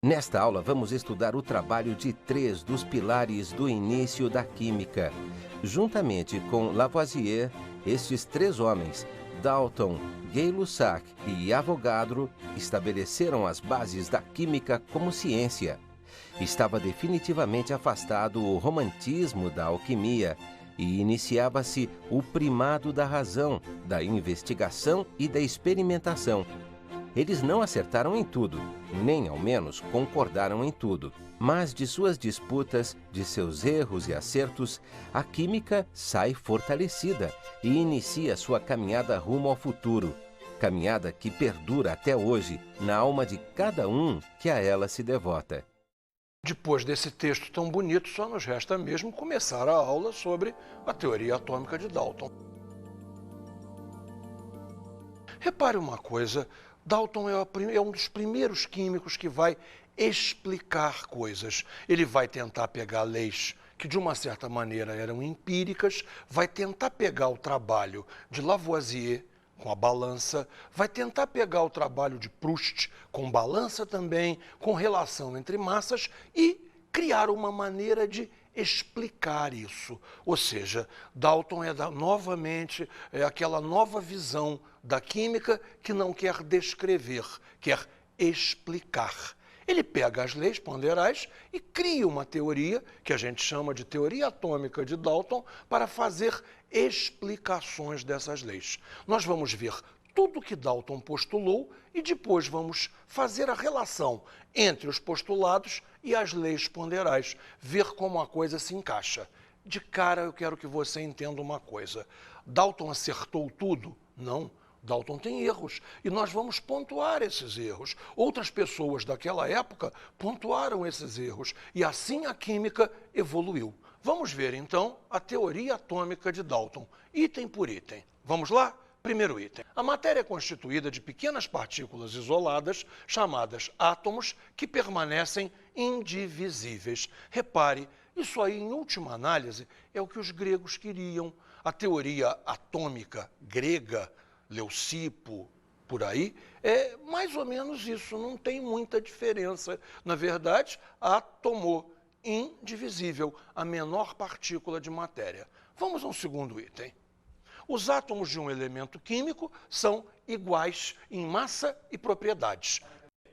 Nesta aula, vamos estudar o trabalho de três dos pilares do início da química. Juntamente com Lavoisier, estes três homens, Dalton, Gay-Lussac e Avogadro, estabeleceram as bases da química como ciência. Estava definitivamente afastado o romantismo da alquimia e iniciava-se o primado da razão, da investigação e da experimentação. Eles não acertaram em tudo, nem ao menos concordaram em tudo. Mas de suas disputas, de seus erros e acertos, a química sai fortalecida e inicia sua caminhada rumo ao futuro. Caminhada que perdura até hoje na alma de cada um que a ela se devota. Depois desse texto tão bonito, só nos resta mesmo começar a aula sobre a teoria atômica de Dalton. Repare uma coisa, Dalton é um dos primeiros químicos que vai explicar coisas. Ele vai tentar pegar leis que, de uma certa maneira, eram empíricas, vai tentar pegar o trabalho de Lavoisier, com a balança, vai tentar pegar o trabalho de Proust, com balança também, com relação entre massas, e criar uma maneira de explicar isso. Ou seja, Dalton novamente aquela nova visão da química que não quer descrever, quer explicar. Ele pega as leis ponderais e cria uma teoria, que a gente chama de teoria atômica de Dalton, para fazer explicações dessas leis. Nós vamos ver tudo que Dalton postulou e depois vamos fazer a relação entre os postulados e as leis ponderais, ver como a coisa se encaixa. De cara, eu quero que você entenda uma coisa. Dalton acertou tudo? Não. Dalton tem erros e nós vamos pontuar esses erros. Outras pessoas daquela época pontuaram esses erros e assim a química evoluiu. Vamos ver então a teoria atômica de Dalton, item por item. Vamos lá? Primeiro item. A matéria é constituída de pequenas partículas isoladas, chamadas átomos, que permanecem indivisíveis. Repare, isso aí, em última análise, é o que os gregos queriam. A teoria atômica grega, Leucipo, por aí, é mais ou menos isso, não tem muita diferença. Na verdade, átomo, indivisível, a menor partícula de matéria. Vamos ao segundo item. Os átomos de um elemento químico são iguais em massa e propriedades.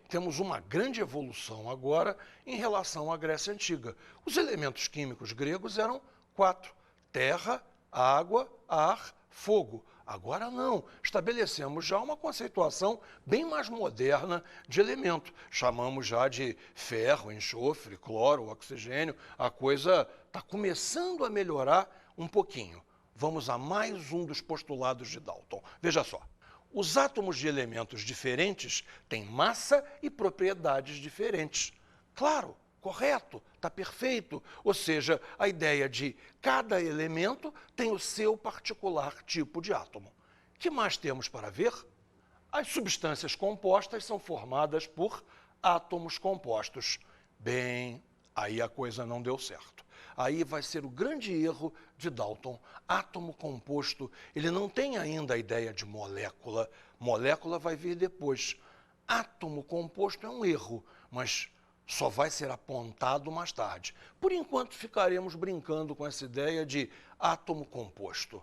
Temos uma grande evolução agora em relação à Grécia Antiga. Os elementos químicos gregos eram 4: terra, água, ar, fogo. Agora não, estabelecemos já uma conceituação bem mais moderna de elemento. Chamamos já de ferro, enxofre, cloro, oxigênio. A coisa está começando a melhorar um pouquinho. Vamos a mais um dos postulados de Dalton. Veja só, os átomos de elementos diferentes têm massa e propriedades diferentes. Claro, correto, está perfeito. Ou seja, a ideia de cada elemento tem o seu particular tipo de átomo. O que mais temos para ver? As substâncias compostas são formadas por átomos compostos. Bem, aí a coisa não deu certo. Aí vai ser o grande erro de Dalton. Átomo composto, ele não tem ainda a ideia de molécula. Molécula vai vir depois. Átomo composto é um erro, mas só vai ser apontado mais tarde. Por enquanto, ficaremos brincando com essa ideia de átomo composto.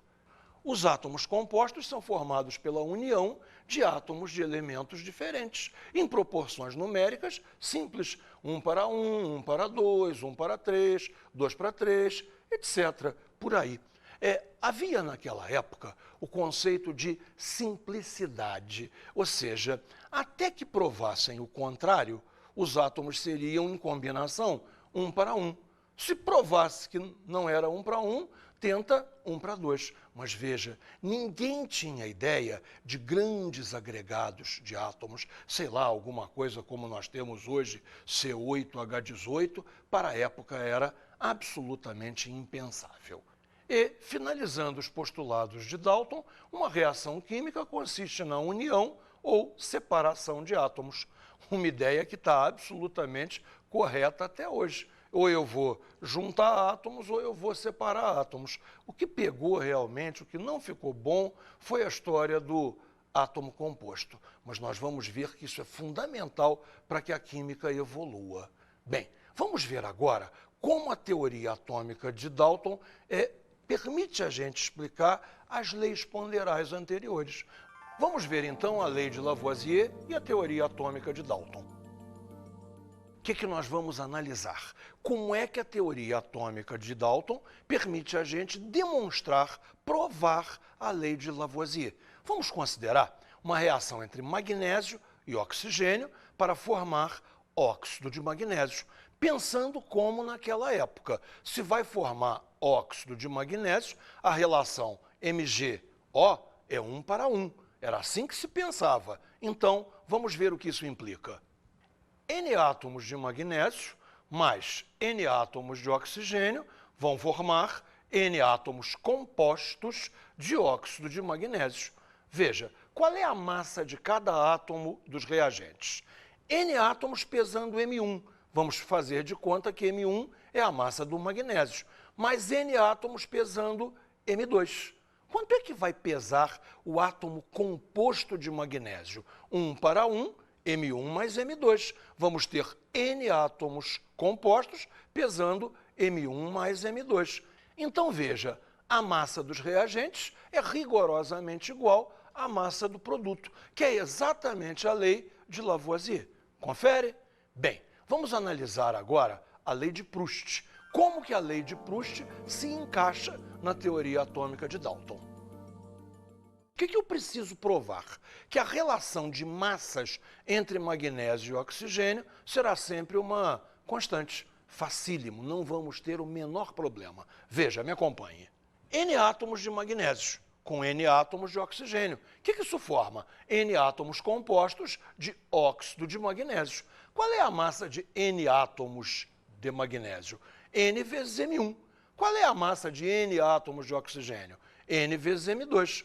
Os átomos compostos são formados pela união de átomos de elementos diferentes, em proporções numéricas simples, 1 para 1, 1 para 2, 1 para 3, 2 para 3, etc. Por aí. Havia naquela época o conceito de simplicidade, ou seja, até que provassem o contrário, os átomos seriam em combinação 1 para 1. Se provasse que não era 1 para 1, tenta 1 para 2. Mas veja, ninguém tinha ideia de grandes agregados de átomos, sei lá, alguma coisa como nós temos hoje, C8H18, para a época era absolutamente impensável. E, finalizando os postulados de Dalton, uma reação química consiste na união ou separação de átomos. Uma ideia que está absolutamente correta até hoje. Ou eu vou juntar átomos ou eu vou separar átomos. O que pegou realmente, o que não ficou bom, foi a história do átomo composto. Mas nós vamos ver que isso é fundamental para que a química evolua. Bem, vamos ver agora como a teoria atômica de Dalton permite a gente explicar as leis ponderais anteriores. Vamos ver então a lei de Lavoisier e a teoria atômica de Dalton. O que nós vamos analisar? Como é que a teoria atômica de Dalton permite a gente demonstrar, provar a lei de Lavoisier? Vamos considerar uma reação entre magnésio e oxigênio para formar óxido de magnésio, pensando como naquela época. Se vai formar óxido de magnésio, a relação MgO é 1:1. Era assim que se pensava. Então, vamos ver o que isso implica. N átomos de magnésio mais N átomos de oxigênio vão formar N átomos compostos de óxido de magnésio. Veja, qual é a massa de cada átomo dos reagentes? N átomos pesando M1. Vamos fazer de conta que M1 é a massa do magnésio, mais N átomos pesando M2. Quanto é que vai pesar o átomo composto de magnésio? 1:1, M1 mais M2. Vamos ter N átomos compostos pesando M1 mais M2. Então, veja, a massa dos reagentes é rigorosamente igual à massa do produto, que é exatamente a lei de Lavoisier. Confere? Bem, vamos analisar agora a lei de Proust. Como que a lei de Proust se encaixa na teoria atômica de Dalton? O que eu preciso provar? Que a relação de massas entre magnésio e oxigênio será sempre uma constante. Facílimo, não vamos ter o menor problema. Veja, me acompanhe. N átomos de magnésio com N átomos de oxigênio. O que isso forma? N átomos compostos de óxido de magnésio. Qual é a massa de N átomos de magnésio? N vezes M1. Qual é a massa de N átomos de oxigênio? N vezes M2.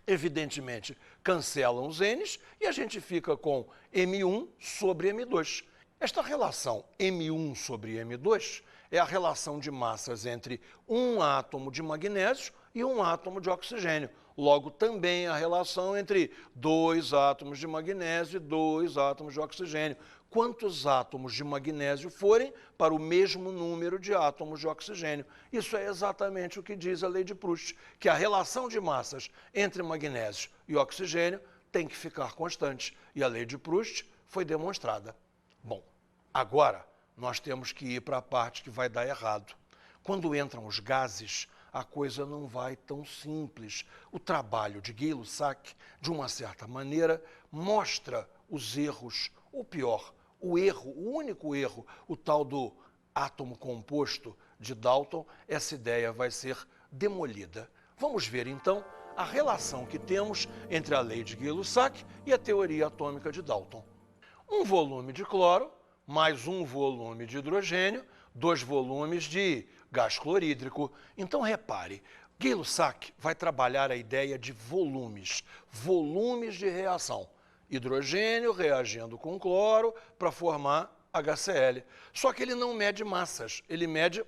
Evidentemente, cancelam os N's e a gente fica com M1 sobre M2. Esta relação M1 sobre M2 é a relação de massas entre um átomo de magnésio e um átomo de oxigênio. Logo, também a relação entre dois átomos de magnésio e dois átomos de oxigênio. Quantos átomos de magnésio forem para o mesmo número de átomos de oxigênio. Isso é exatamente o que diz a lei de Proust, que a relação de massas entre magnésio e oxigênio tem que ficar constante. E a lei de Proust foi demonstrada. Bom, agora nós temos que ir para a parte que vai dar errado. Quando entram os gases, a coisa não vai tão simples. O trabalho de Gay-Lussac, de uma certa maneira, mostra os erros, ou pior, o único erro, o tal do átomo composto de Dalton. Essa ideia vai ser demolida. Vamos ver, então, a relação que temos entre a lei de Gay-Lussac e a teoria atômica de Dalton. Um volume de cloro mais um volume de hidrogênio, 2 volumes de gás clorídrico. Então, repare, Gay-Lussac vai trabalhar a ideia de volumes de reação. Hidrogênio reagindo com cloro para formar HCl. Só que ele não mede massas, ele mede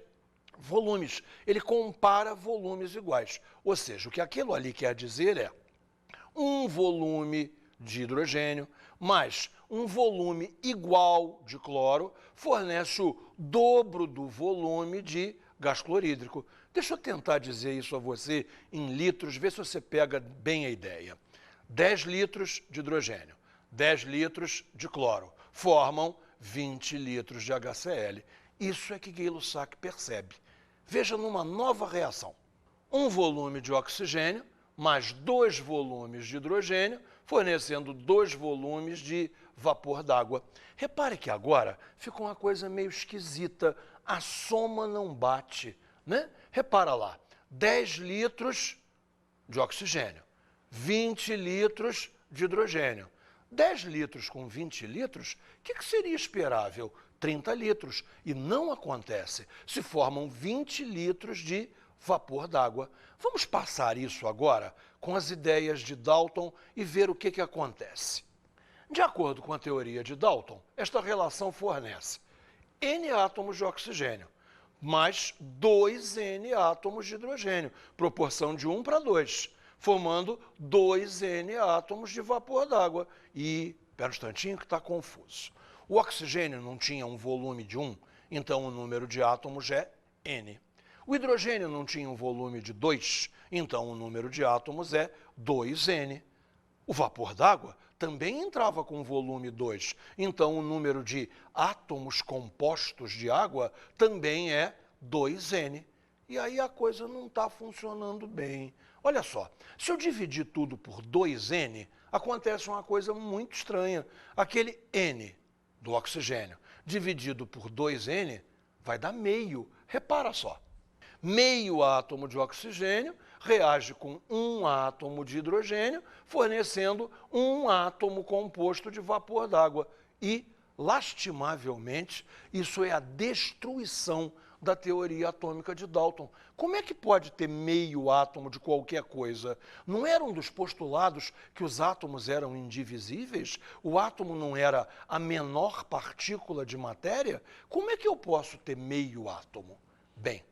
volumes. Ele compara volumes iguais. Ou seja, o que aquilo ali quer dizer é um volume de hidrogênio mais um volume igual de cloro fornece o dobro do volume de gás clorídrico. Deixa eu tentar dizer isso a você em litros, ver se você pega bem a ideia. 10 litros de hidrogênio, 10 litros de cloro, formam 20 litros de HCl. Isso é que Gay-Lussac percebe. Veja numa nova reação. Um volume de oxigênio mais 2 volumes de hidrogênio, fornecendo 2 volumes de vapor d'água. Repare que agora fica uma coisa meio esquisita. A soma não bate, né? Repara lá, 10 litros de oxigênio, 20 litros de hidrogênio. 10 litros com 20 litros, o que seria esperável? 30 litros. E não acontece. Se formam 20 litros de vapor d'água. Vamos passar isso agora com as ideias de Dalton e ver o que acontece. De acordo com a teoria de Dalton, esta relação fornece N átomos de oxigênio mais 2N átomos de hidrogênio, proporção de 1 para 2. formando 2N átomos de vapor d'água. E, espera um instantinho que está confuso. O oxigênio não tinha um volume de 1, então o número de átomos é N. O hidrogênio não tinha um volume de 2, então o número de átomos é 2N. O vapor d'água também entrava com volume 2, então o número de átomos compostos de água também é 2N. E aí a coisa não está funcionando bem. Olha só, se eu dividir tudo por 2N, acontece uma coisa muito estranha. Aquele N do oxigênio dividido por 2N vai dar meio. Repara só. Meio átomo de oxigênio reage com um átomo de hidrogênio, fornecendo um átomo composto de vapor d'água. E, lastimavelmente, isso é a destruição da teoria atômica de Dalton. Como é que pode ter meio átomo de qualquer coisa? Não era um dos postulados que os átomos eram indivisíveis? O átomo não era a menor partícula de matéria? Como é que eu posso ter meio átomo? Bem,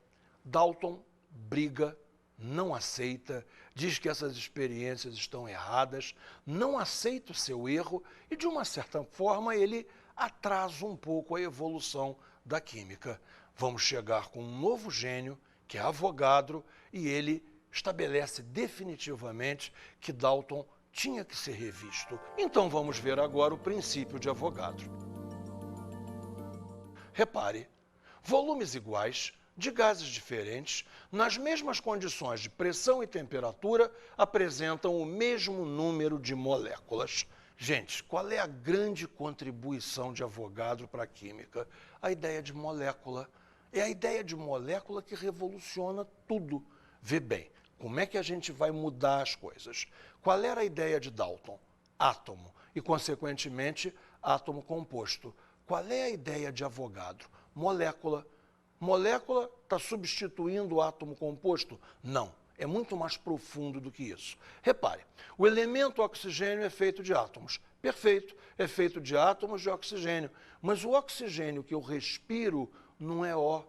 Dalton briga, não aceita, diz que essas experiências estão erradas, não aceita o seu erro e, de uma certa forma, ele atrasa um pouco a evolução da química. Vamos chegar com um novo gênio, que é Avogadro, e ele estabelece definitivamente que Dalton tinha que ser revisto. Então vamos ver agora o princípio de Avogadro. Repare, volumes iguais de gases diferentes, nas mesmas condições de pressão e temperatura, apresentam o mesmo número de moléculas. Gente, qual é a grande contribuição de Avogadro para a química? A ideia de molécula. É a ideia de molécula que revoluciona tudo. Vê bem, como é que a gente vai mudar as coisas? Qual era a ideia de Dalton? Átomo e, consequentemente, átomo composto. Qual é a ideia de Avogadro? Molécula. Molécula está substituindo o átomo composto? Não, é muito mais profundo do que isso. Repare, o elemento oxigênio é feito de átomos. Perfeito, é feito de átomos de oxigênio. Mas o oxigênio que eu respiro não é O,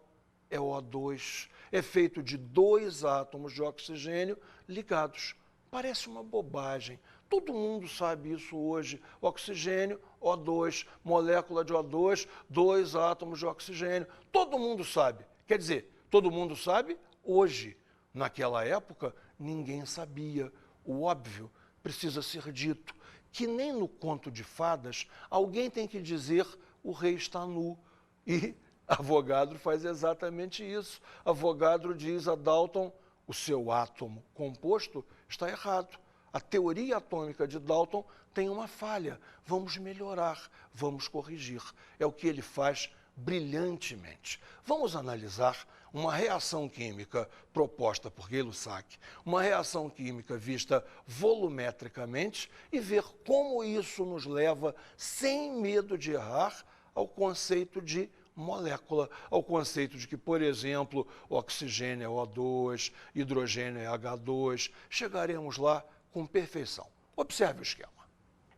é O2. É feito de 2 átomos de oxigênio ligados. Parece uma bobagem. Todo mundo sabe isso hoje. Oxigênio, O2, molécula de O2, 2 átomos de oxigênio. Todo mundo sabe. Quer dizer, todo mundo sabe hoje. Naquela época, ninguém sabia. O óbvio precisa ser dito. Que nem no conto de fadas, alguém tem que dizer o rei está nu. E Avogadro faz exatamente isso. Avogadro diz a Dalton, o seu átomo composto está errado. A teoria atômica de Dalton tem uma falha. Vamos melhorar, vamos corrigir. É o que ele faz brilhantemente. Vamos analisar uma reação química proposta por Gay-Lussac, uma reação química vista volumetricamente e ver como isso nos leva, sem medo de errar, ao conceito de molécula, ao conceito de que, por exemplo, oxigênio é O2, hidrogênio é H2. Chegaremos lá com perfeição. Observe o esquema.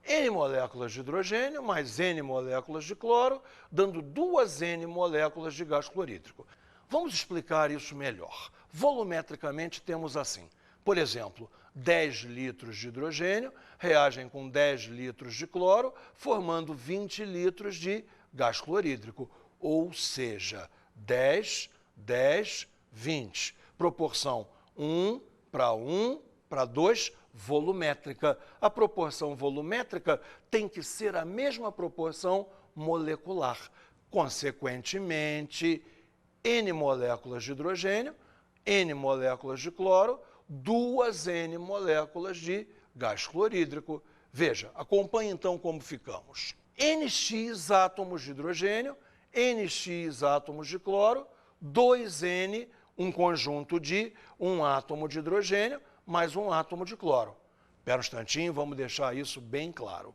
N moléculas de hidrogênio mais N moléculas de cloro, dando 2N moléculas de gás clorídrico. Vamos explicar isso melhor. Volumetricamente temos assim, por exemplo, 10 litros de hidrogênio reagem com 10 litros de cloro, formando 20 litros de gás clorídrico, ou seja, 10, 10, 20. Proporção 1 para 2, volumétrica. A proporção volumétrica tem que ser a mesma proporção molecular. Consequentemente, N moléculas de hidrogênio, N moléculas de cloro, 2N moléculas de gás clorídrico. Veja, acompanhe então como ficamos. NX átomos de hidrogênio, NX átomos de cloro, 2N, um conjunto de um átomo de hidrogênio, mais um átomo de cloro. Espera um instantinho, vamos deixar isso bem claro.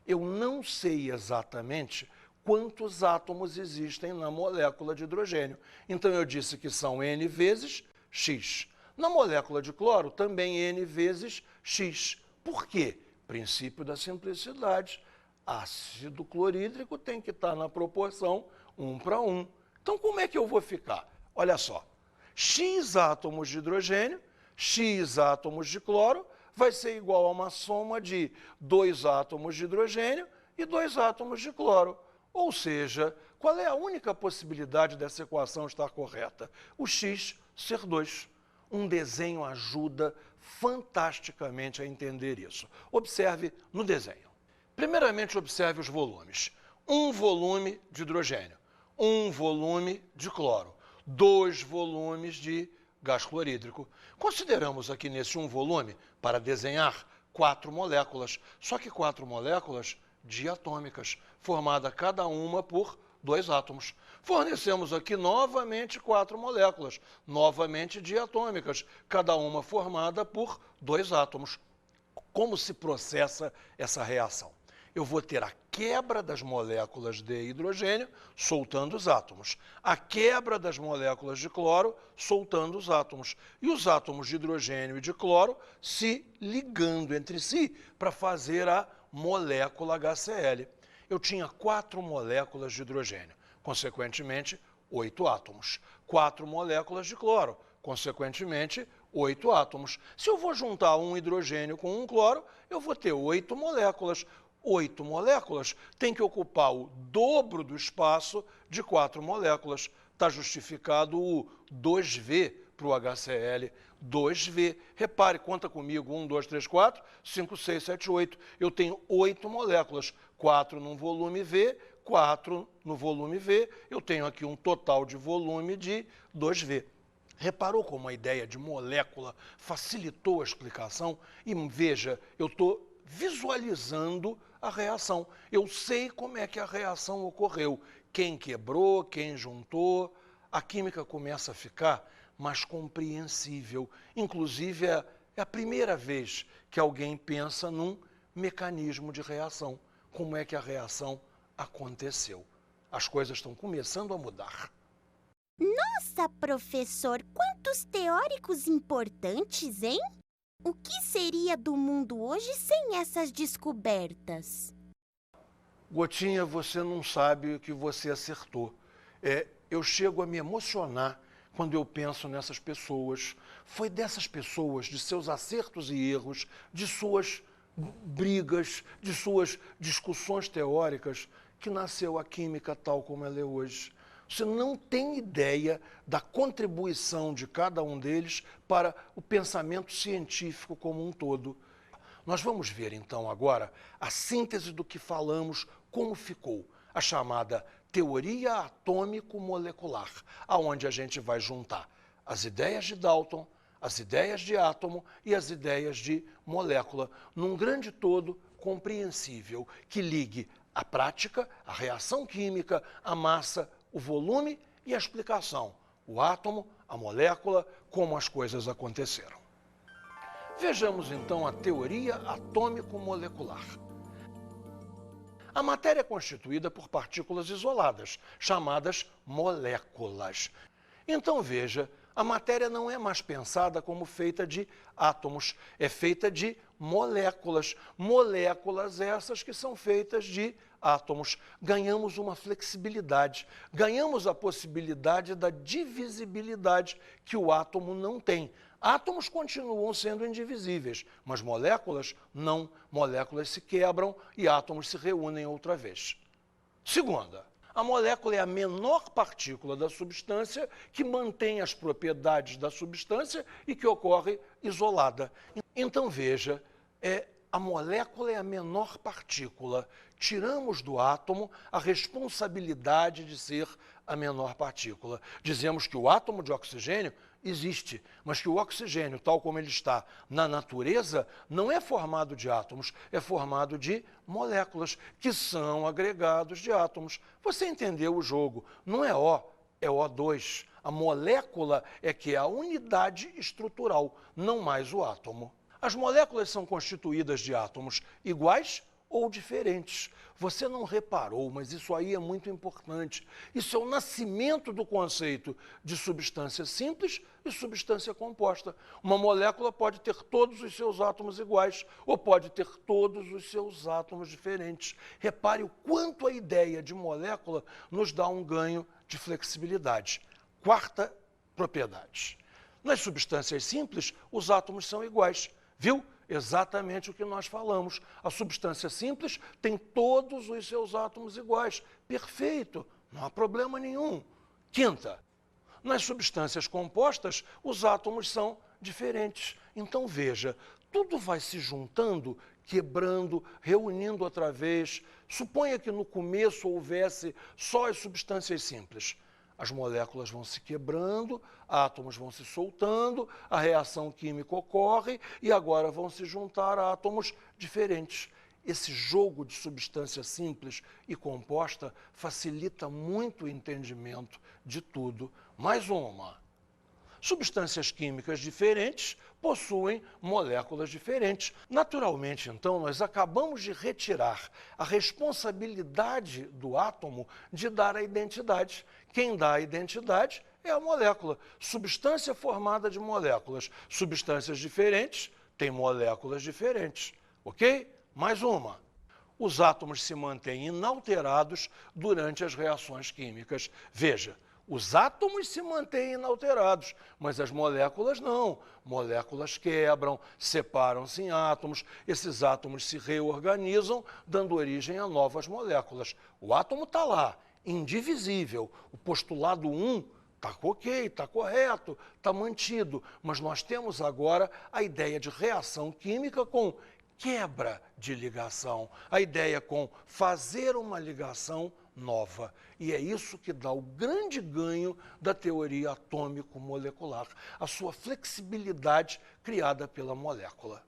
Eu não sei exatamente quantos átomos existem na molécula de hidrogênio. Então eu disse que são N vezes X. Na molécula de cloro, também N vezes X. Por quê? Princípio da simplicidade. Ácido clorídrico tem que estar na proporção 1 para 1. Então como é que eu vou ficar? Olha só, X átomos de hidrogênio X átomos de cloro vai ser igual a uma soma de 2 átomos de hidrogênio e 2 átomos de cloro. Ou seja, qual é a única possibilidade dessa equação estar correta? O X ser 2. Um desenho ajuda fantasticamente a entender isso. Observe no desenho. Primeiramente, observe os volumes. Um volume de hidrogênio, um volume de cloro, 2 volumes de gás clorídrico. Consideramos aqui nesse um volume, para desenhar, 4 moléculas, só que 4 moléculas diatômicas, formada cada uma por 2 átomos. Fornecemos aqui novamente 4 moléculas, novamente diatômicas, cada uma formada por 2 átomos. Como se processa essa reação? Eu vou ter a quebra das moléculas de hidrogênio, soltando os átomos. A quebra das moléculas de cloro, soltando os átomos. E os átomos de hidrogênio e de cloro se ligando entre si para fazer a molécula HCl. Eu tinha 4 moléculas de hidrogênio, consequentemente, 8 átomos. 4 moléculas de cloro, consequentemente, 8 átomos. Se eu vou juntar um hidrogênio com um cloro, eu vou ter 8 moléculas. 8 moléculas tem que ocupar o dobro do espaço de 4 moléculas. Está justificado o 2V para o HCl. 2V. Repare, conta comigo. 1, 2, 3, 4, 5, 6, 7, 8. Eu tenho 8 moléculas. 4 no volume V, 4 no volume V. Eu tenho aqui um total de volume de 2V. Reparou como a ideia de molécula facilitou a explicação? E veja, eu estou visualizando a reação. Eu sei como é que a reação ocorreu. Quem quebrou, quem juntou. A química começa a ficar mais compreensível. Inclusive, é a primeira vez que alguém pensa num mecanismo de reação. Como é que a reação aconteceu? As coisas estão começando a mudar. Nossa, professor, quantos teóricos importantes, hein? O que seria do mundo hoje sem essas descobertas? Gotinha, você não sabe o que você acertou. Eu chego a me emocionar quando eu penso nessas pessoas. Foi dessas pessoas, de seus acertos e erros, de suas brigas, de suas discussões teóricas, que nasceu a química tal como ela é hoje. Você não tem ideia da contribuição de cada um deles para o pensamento científico como um todo. Nós vamos ver, então, agora, a síntese do que falamos, como ficou, a chamada teoria atômico-molecular, aonde a gente vai juntar as ideias de Dalton, as ideias de átomo e as ideias de molécula, num grande todo compreensível, que ligue a prática, a reação química, a massa, o volume e a explicação, o átomo, a molécula, como as coisas aconteceram. Vejamos então a teoria atômico-molecular. A matéria é constituída por partículas isoladas, chamadas moléculas. Então veja, a matéria não é mais pensada como feita de átomos, é feita de moléculas. Moléculas essas que são feitas de átomos. Ganhamos uma flexibilidade, ganhamos a possibilidade da divisibilidade que o átomo não tem. Átomos continuam sendo indivisíveis, mas moléculas não. Moléculas se quebram e átomos se reúnem outra vez. Segunda, a molécula é a menor partícula da substância que mantém as propriedades da substância e que ocorre isolada. Então veja, a molécula é a menor partícula. Tiramos do átomo a responsabilidade de ser a menor partícula. Dizemos que o átomo de oxigênio existe, mas que o oxigênio, tal como ele está na natureza, não é formado de átomos, é formado de moléculas, que são agregados de átomos. Você entendeu o jogo? Não é O, é O2. A molécula é que é a unidade estrutural, não mais o átomo. As moléculas são constituídas de átomos iguais ou diferentes. Você não reparou, mas isso aí é muito importante. Isso é o nascimento do conceito de substância simples e substância composta. Uma molécula pode ter todos os seus átomos iguais ou pode ter todos os seus átomos diferentes. Repare o quanto a ideia de molécula nos dá um ganho de flexibilidade. Quarta propriedade. Nas substâncias simples, os átomos são iguais. Viu? Exatamente o que nós falamos. A substância simples tem todos os seus átomos iguais. Perfeito, não há problema nenhum. Quinta, nas substâncias compostas, os átomos são diferentes. Então, veja, tudo vai se juntando, quebrando, reunindo outra vez. Suponha que no começo houvesse só as substâncias simples. As moléculas vão se quebrando, átomos vão se soltando, a reação química ocorre e agora vão se juntar átomos diferentes. Esse jogo de substância simples e composta facilita muito o entendimento de tudo. Mais uma. Substâncias químicas diferentes possuem moléculas diferentes. Naturalmente, então, nós acabamos de retirar a responsabilidade do átomo de dar a identidade. Quem dá a identidade é a molécula. Substância formada de moléculas. Substâncias diferentes têm moléculas diferentes. Ok? Mais uma. Os átomos se mantêm inalterados durante as reações químicas. Veja, os átomos se mantêm inalterados, mas as moléculas não. Moléculas quebram, separam-se em átomos, esses átomos se reorganizam, dando origem a novas moléculas. O átomo está lá, indivisível. O postulado 1 está ok, está correto, está mantido, mas nós temos agora a ideia de reação química com quebra de ligação, a ideia com fazer uma ligação nova. E é isso que dá o grande ganho da teoria atômico-molecular, a sua flexibilidade criada pela molécula.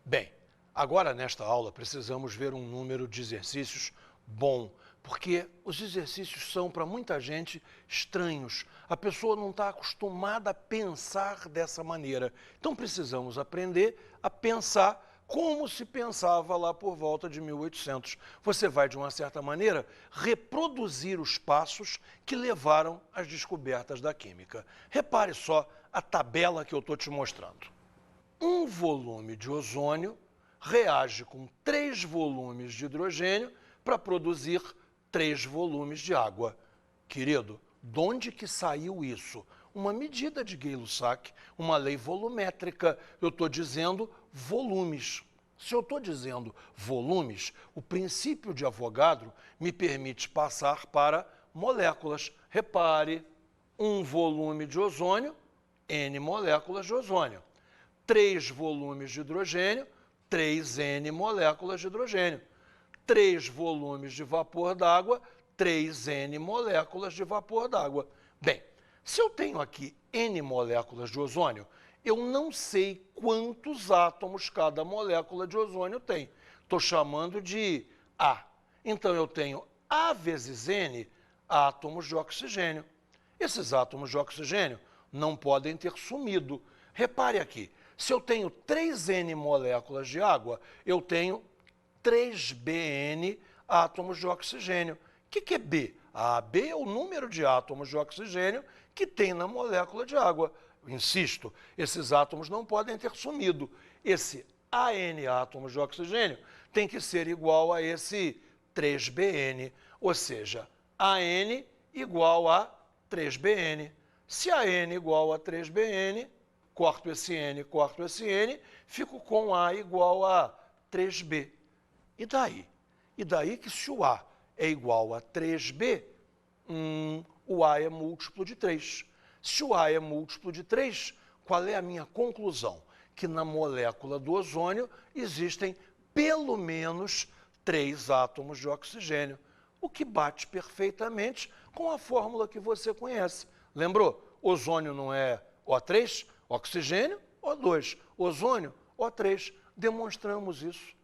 Bem, agora nesta aula precisamos ver um número de exercícios bom, porque os exercícios são, para muita gente, estranhos. A pessoa não está acostumada a pensar dessa maneira. Então precisamos aprender a pensar como se pensava lá por volta de 1800. Você vai, de uma certa maneira, reproduzir os passos que levaram às descobertas da química. Repare só a tabela que eu estou te mostrando. Um volume de ozônio reage com 3 volumes de hidrogênio para produzir 3 volumes de água. Querido, de onde que saiu isso? Uma medida de Gay-Lussac, uma lei volumétrica. Eu estou dizendo volumes. Se eu estou dizendo volumes, o princípio de Avogadro me permite passar para moléculas. Repare, um volume de ozônio, N moléculas de ozônio. 3 volumes de hidrogênio, 3N moléculas de hidrogênio. 3 volumes de vapor d'água, 3N moléculas de vapor d'água. Bem, se eu tenho aqui N moléculas de ozônio, eu não sei quantos átomos cada molécula de ozônio tem. Estou chamando de A. Então, eu tenho A vezes N átomos de oxigênio. Esses átomos de oxigênio não podem ter sumido. Repare aqui, se eu tenho 3N moléculas de água, eu tenho 3Bn átomos de oxigênio. O que é B? B é o número de átomos de oxigênio que tem na molécula de água. Insisto, esses átomos não podem ter sumido. Esse AN átomos de oxigênio tem que ser igual a esse 3Bn, ou seja, AN igual a 3Bn. Se AN igual a 3Bn, corto esse N, fico com A igual a 3B. E daí? E daí que se o A é igual a 3B, o A é múltiplo de 3. Se o A é múltiplo de 3, qual é a minha conclusão? Que na molécula do ozônio existem pelo menos 3 átomos de oxigênio, o que bate perfeitamente com a fórmula que você conhece. Lembrou? Ozônio não é O3, oxigênio, O2, ozônio, O3. Demonstramos isso.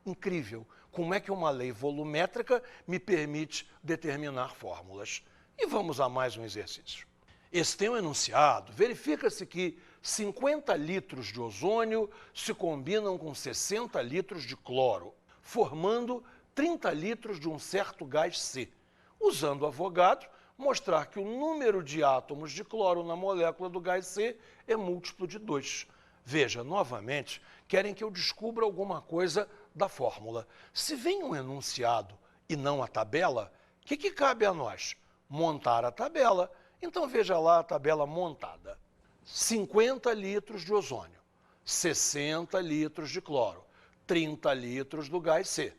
Incrível. Como é que uma lei volumétrica me permite determinar fórmulas? E vamos a mais um exercício. Esse tem um enunciado. Verifica-se que 50 litros de ozônio se combinam com 60 litros de cloro, formando 30 litros de um certo gás C. Usando Avogadro, mostrar que o número de átomos de cloro na molécula do gás C é múltiplo de 2. Veja, novamente, querem que eu descubra alguma coisa da fórmula. Se vem um enunciado e não a tabela, o que cabe a nós? Montar a tabela. Então veja lá a tabela montada. 50 litros de ozônio, 60 litros de cloro, 30 litros do gás C.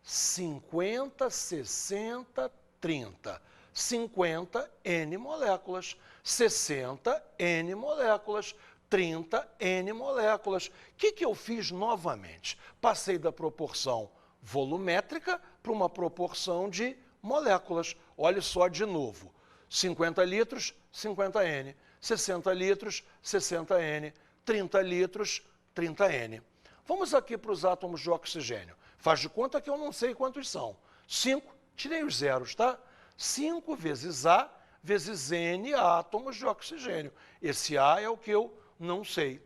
50, 60, 30. 50 N moléculas, 60 N moléculas, 30 N moléculas. O que eu fiz novamente? Passei da proporção volumétrica para uma proporção de moléculas. Olha só de novo. 50 litros, 50 N. 60 litros, 60 N. 30 litros, 30 N. Vamos aqui para os átomos de oxigênio. Faz de conta que eu não sei quantos são. 5, tirei os zeros, tá? 5 vezes A vezes N átomos de oxigênio. Esse A é o que eu não sei.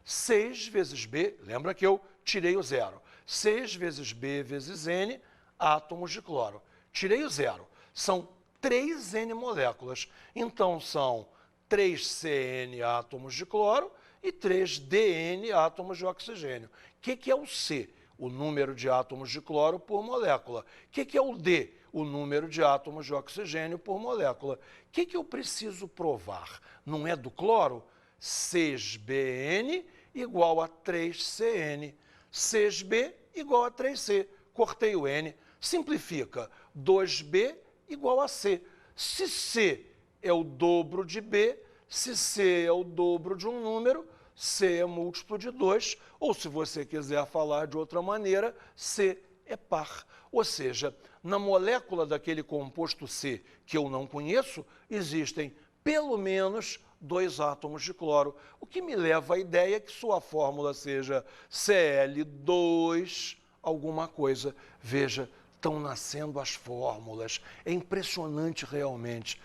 6 vezes B, lembra que eu tirei o zero. 6 vezes B vezes N átomos de cloro. Tirei o zero. São 3 N moléculas. Então, são 3 CN átomos de cloro e 3 DN átomos de oxigênio. O que é o C? O número de átomos de cloro por molécula. O que é o D? O número de átomos de oxigênio por molécula. O que eu preciso provar? Não é do cloro? 6Bn igual a 3Cn. 6B igual a 3C. Cortei o N. Simplifica. 2B igual a C. Se C é o dobro de B, se C é o dobro de um número, C é múltiplo de 2, ou se você quiser falar de outra maneira, C é par. Ou seja, na molécula daquele composto C que eu não conheço, existem pelo menos 2 átomos de cloro, o que me leva à ideia que sua fórmula seja Cl2 alguma coisa. Veja, estão nascendo as fórmulas. É impressionante realmente.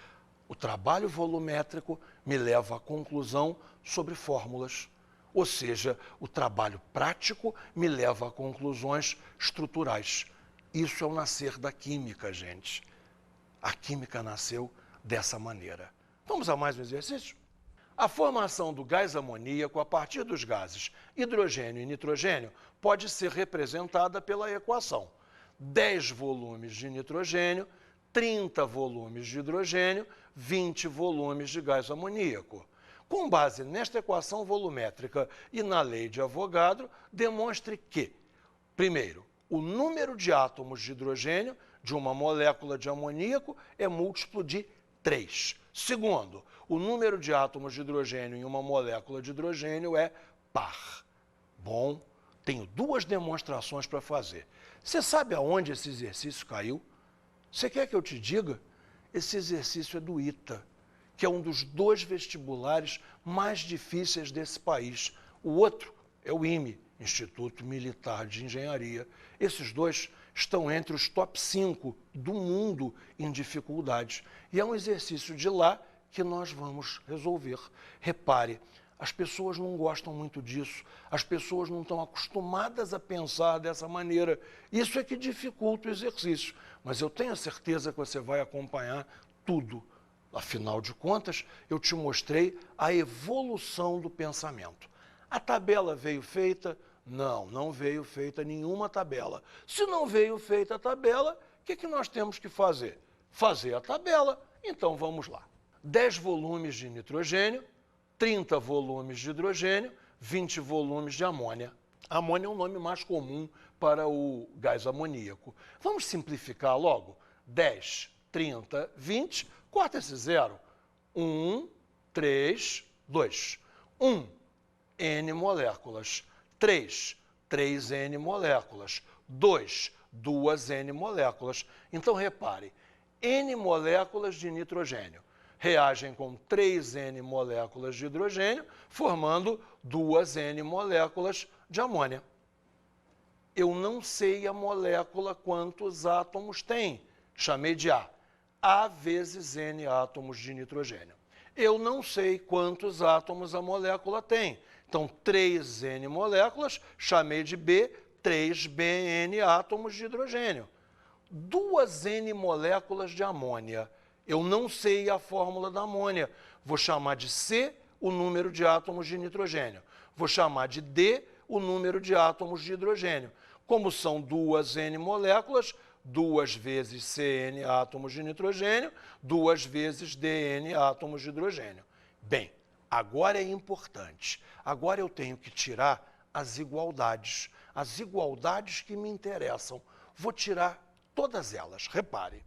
O trabalho volumétrico me leva à conclusão sobre fórmulas. Ou seja, o trabalho prático me leva a conclusões estruturais. Isso é o nascer da química, gente. A química nasceu dessa maneira. Vamos a mais um exercício? A formação do gás amoníaco a partir dos gases hidrogênio e nitrogênio pode ser representada pela equação: 10 volumes de nitrogênio, 30 volumes de hidrogênio, 20 volumes de gás amoníaco. Com base nesta equação volumétrica e na lei de Avogadro, demonstre que, primeiro, o número de átomos de hidrogênio de uma molécula de amoníaco é múltiplo de 3. Segundo, o número de átomos de hidrogênio em uma molécula de hidrogênio é par. Bom, tenho 2 demonstrações para fazer. Você sabe aonde esse exercício caiu? Você quer que eu te diga? Esse exercício é do ITA, que é um dos 2 vestibulares mais difíceis desse país. O outro é o IME, Instituto Militar de Engenharia. Esses 2 estão entre os top 5 do mundo em dificuldades. E é um exercício de lá que nós vamos resolver. Repare, as pessoas não gostam muito disso, as pessoas não estão acostumadas a pensar dessa maneira. Isso é que dificulta o exercício. Mas eu tenho a certeza que você vai acompanhar tudo. Afinal de contas, eu te mostrei a evolução do pensamento. A tabela veio feita? Não, não veio feita nenhuma tabela. Se não veio feita a tabela, o que nós temos que fazer? Fazer a tabela. Então vamos lá. 10 volumes de nitrogênio, 30 volumes de hidrogênio, 20 volumes de amônia. Amônia é um nome mais comum para o gás amoníaco. Vamos simplificar logo? 10, 30, 20, corta esse zero. 1, 3, 2. 1, N moléculas. 3, 3N moléculas. 2, 2N moléculas. Então, repare, N moléculas de nitrogênio reagem com 3N moléculas de hidrogênio, formando 2N moléculas de amônia. Eu não sei a molécula quantos átomos tem. Chamei de A. A vezes N átomos de nitrogênio. Eu não sei quantos átomos a molécula tem. Então, 3N moléculas, chamei de B, 3BN átomos de hidrogênio. 2N moléculas de amônia. Eu não sei a fórmula da amônia. Vou chamar de C, o número de átomos de nitrogênio. Vou chamar de D, o número de átomos de hidrogênio. Como são 2N moléculas, 2 vezes CN átomos de nitrogênio, 2 vezes DN átomos de hidrogênio. Bem, agora é importante. Agora eu tenho que tirar as igualdades. As igualdades que me interessam. Vou tirar todas elas. Repare.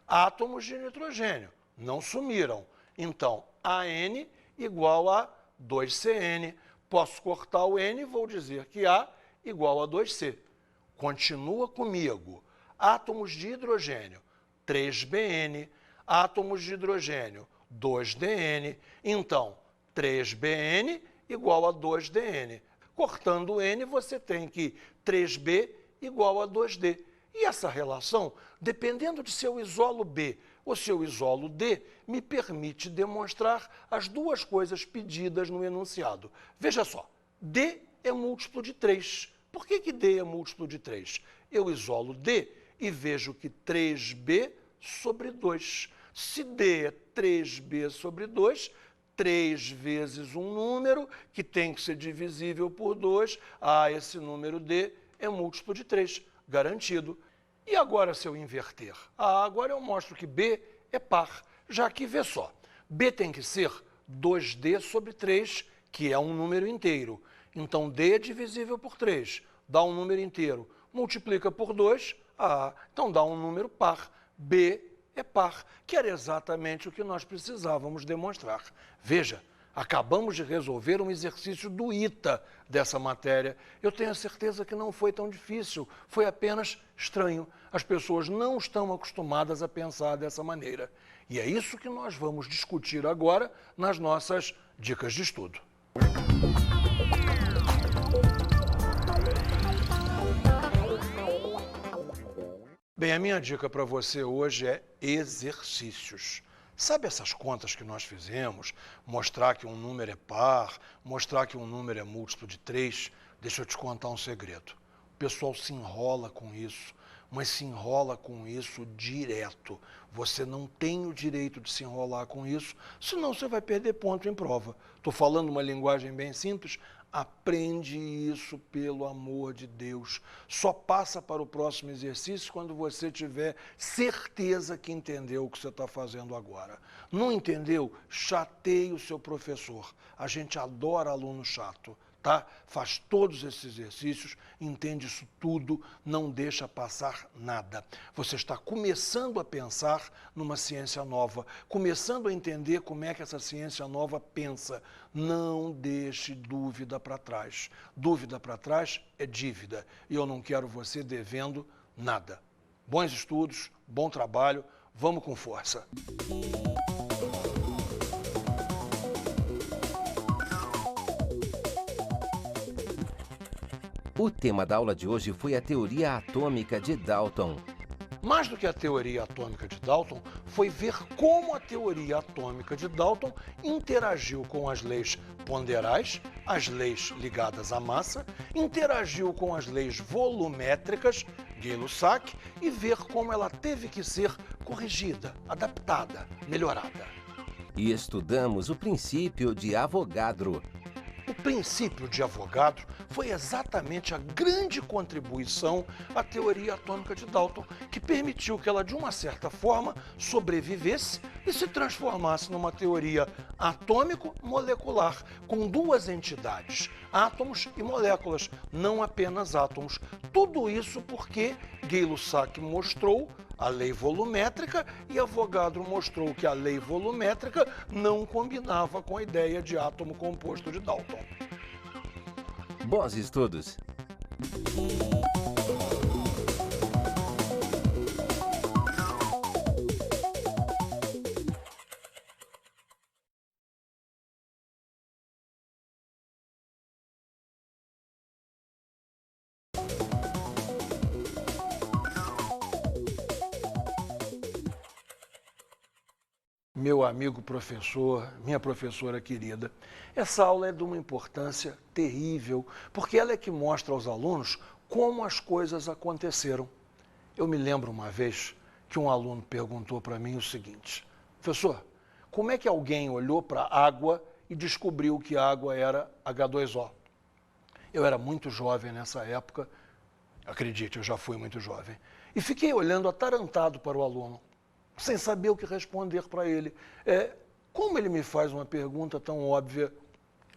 Átomos de nitrogênio não sumiram. Então, AN igual a 2CN. Posso cortar o N e vou dizer que A igual a 2C. Continua comigo. Átomos de hidrogênio, 3BN. Átomos de hidrogênio, 2DN. Então, 3BN igual a 2DN. Cortando o N, você tem que 3B igual a 2D. E essa relação, dependendo de se eu isolo B ou se eu isolo D, me permite demonstrar as duas coisas pedidas no enunciado. Veja só, D é múltiplo de 3. Por que D é múltiplo de 3? Eu isolo D e vejo que 3B sobre 2. Se D é 3B sobre 2, 3 vezes um número que tem que ser divisível por 2, esse número D é múltiplo de 3, garantido. E agora se eu inverter? Agora eu mostro que B é par, já que, vê só, B tem que ser 2D sobre 3, que é um número inteiro. Então, D é divisível por 3, dá um número inteiro. Multiplica por 2, então dá um número par. B é par, que era exatamente o que nós precisávamos demonstrar. Veja, acabamos de resolver um exercício do ITA dessa matéria. Eu tenho a certeza que não foi tão difícil, foi apenas estranho. As pessoas não estão acostumadas a pensar dessa maneira. E é isso que nós vamos discutir agora nas nossas dicas de estudo. Bem, a minha dica para você hoje é exercícios. Sabe essas contas que nós fizemos? Mostrar que um número é par, mostrar que um número é múltiplo de 3. Deixa eu te contar um segredo. O pessoal se enrola com isso, mas se enrola com isso direto. Você não tem o direito de se enrolar com isso, senão você vai perder ponto em prova. Estou falando uma linguagem bem simples. Aprende isso, pelo amor de Deus. Só passa para o próximo exercício quando você tiver certeza que entendeu o que você está fazendo agora. Não entendeu? Chateie o seu professor. A gente adora aluno chato, tá? Faz todos esses exercícios, entende isso tudo, não deixa passar nada. Você está começando a pensar numa ciência nova, começando a entender como é que essa ciência nova pensa. Não deixe dúvida para trás. Dúvida para trás é dívida e eu não quero você devendo nada. Bons estudos, bom trabalho, vamos com força. O tema da aula de hoje foi a teoria atômica de Dalton. Mais do que a teoria atômica de Dalton, foi ver como a teoria atômica de Dalton interagiu com as leis ponderais, as leis ligadas à massa, interagiu com as leis volumétricas, Gay-Lussac, e ver como ela teve que ser corrigida, adaptada, melhorada. E estudamos o princípio de Avogadro. O princípio de Avogadro foi exatamente a grande contribuição à teoria atômica de Dalton, que permitiu que ela, de uma certa forma, sobrevivesse e se transformasse numa teoria atômico-molecular, com duas entidades, átomos e moléculas, não apenas átomos. Tudo isso porque Gay-Lussac mostrou a lei volumétrica e Avogadro mostrou que a lei volumétrica não combinava com a ideia de átomo composto de Dalton. Bons estudos! Meu amigo professor, minha professora querida, essa aula é de uma importância terrível, porque ela é que mostra aos alunos como as coisas aconteceram. Eu me lembro uma vez que um aluno perguntou para mim o seguinte: professor, como é que alguém olhou para a água e descobriu que a água era H2O? Eu era muito jovem nessa época, acredite, eu já fui muito jovem, e fiquei olhando atarantado para o aluno, sem saber o que responder para ele. Como ele me faz uma pergunta tão óbvia?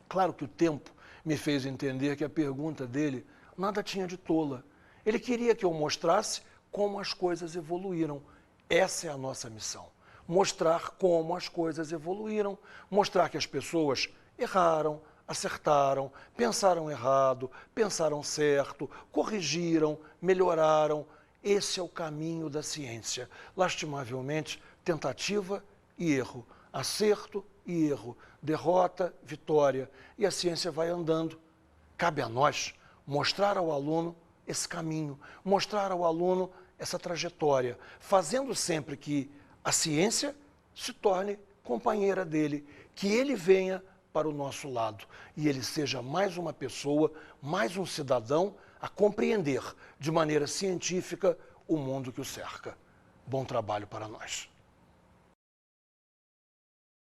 Claro que o tempo me fez entender que a pergunta dele nada tinha de tola. Ele queria que eu mostrasse como as coisas evoluíram. Essa é a nossa missão. Mostrar como as coisas evoluíram. Mostrar que as pessoas erraram, acertaram, pensaram errado, pensaram certo, corrigiram, melhoraram. Esse é o caminho da ciência. Lastimavelmente, tentativa e erro, acerto e erro, derrota, vitória. E a ciência vai andando. Cabe a nós mostrar ao aluno esse caminho, mostrar ao aluno essa trajetória, fazendo sempre que a ciência se torne companheira dele, que ele venha para o nosso lado e ele seja mais uma pessoa, mais um cidadão a compreender de maneira científica o mundo que o cerca. Bom trabalho para nós.